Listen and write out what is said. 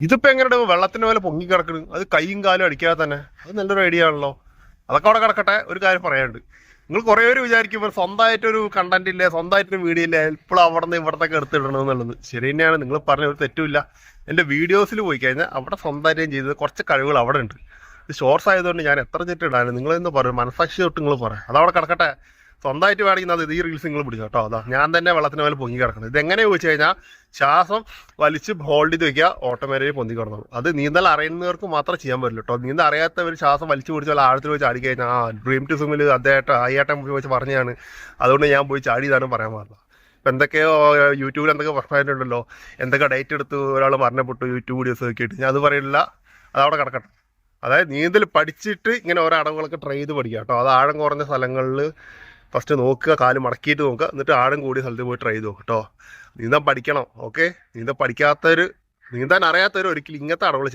ഇതിപ്പോ എങ്ങനെയാണ് വെള്ളത്തിന്റെ മേലെ പൊങ്ങി കിടക്കുന്നത്? അത് കൈയും കാലും അടിക്കാതെ തന്നെ. അത് നല്ലൊരു ഐഡിയ ആണല്ലോ. അതൊക്കെ അവിടെ കിടക്കട്ടെ. ഒരു കാര്യം പറയാനുണ്ട്. നിങ്ങൾ കുറേ പേര് വിചാരിക്കും സ്വന്തമായിട്ടൊരു കണ്ടന്റ് ഇല്ലേ, സ്വന്തമായിട്ടൊരു വീഡിയോ ഇല്ലേ, എപ്പോഴും അവിടെ നിന്ന് ഇവിടത്തൊക്കെ എടുത്തിടണമെന്നുള്ളത്. ശരി തന്നെയാണ്, നിങ്ങൾ പറഞ്ഞ ഒരു തെറ്റുമില്ല. എൻ്റെ വീഡിയോസിൽ പോയി കഴിഞ്ഞാൽ അവിടെ സ്വന്തമായിട്ടും ചെയ്തത് കുറച്ച് കഴിവുകൾ അവിടെ ഉണ്ട്. ഇത് ഷോർട്സ് ആയതുകൊണ്ട് ഞാൻ എത്ര ചെറ്റ് ഇടാനും നിങ്ങളെന്ന് പറയും, മനസാക്ഷി തൊട്ട് നിങ്ങൾ പറയാം. അതവിടെ കിടക്കട്ടെ. സ്വന്തമായിട്ട് വേണമെങ്കിൽ അത് ഈ റീൽസ് നിങ്ങൾ പിടിച്ചു കേട്ടോ. അതാ ഞാൻ തന്നെ വെള്ളത്തിന് മേലെ പൊങ്ങി കിടക്കണം. ഇതെങ്ങനെ ചോദിച്ചു കഴിഞ്ഞാൽ ശ്വാസം വലിച്ച് ഹോൾഡ് ചെയ്ത് വെക്കുക, ഓട്ടോമാറ്റിക് പൊന്തി കിടന്നു. അത് നീന്തൽ അറിയുന്നവർക്ക് മാത്രമേ ചെയ്യാൻ പറ്റില്ല കേട്ടോ. നീന്തൽ അറിയാത്തവർ ശ്വാസം വലിച്ചു പിടിച്ചാൽ ആഴത്തിൽ പോയി ചാടി കഴിഞ്ഞാൽ ഡ്രീം ടു സ്വിമ്മിൽ അദ്ദേഹം അയ്യാട്ടം പോയി പറഞ്ഞതാണ്. അതുകൊണ്ട് ഞാൻ പോയി ചാടിയതാണ് പറയാൻ പാടില്ല. ഇപ്പം എന്തൊക്കെയോ യൂട്യൂബിൽ എന്തൊക്കെ പറഞ്ഞിട്ടുണ്ടല്ലോ, എന്തൊക്കെ ഡേറ്റ് എടുത്ത് ഒരാൾ മരണപ്പെട്ടു യൂട്യൂബ് വീഡിയോസ് നോക്കിയിട്ട്. ഞാൻ അത് പറയില്ല, അതവിടെ കിടക്കട്ടെ. അതായത് നീന്തൽ പഠിച്ചിട്ട് ഇങ്ങനെ ഓരോ അടവുകളൊക്കെ ട്രൈ ചെയ്ത് പഠിക്കുക കേട്ടോ. അത് ആഴം കുറഞ്ഞ സ്ഥലങ്ങളിൽ ഫസ്റ്റ് നോക്കുക, കാല് മടക്കിയിട്ട് നോക്കുക, എന്നിട്ട് ആഴം കൂടിയ സ്ഥലത്ത് പോയി ട്രൈ ചെയ്ത് നോക്കുക കേട്ടോ. നീന്താൻ പഠിക്കണം. ഓക്കെ, നീന്താൻ അറിയാത്തവർ ഒരിക്കലും ഇങ്ങനത്തെ അടവുകൾ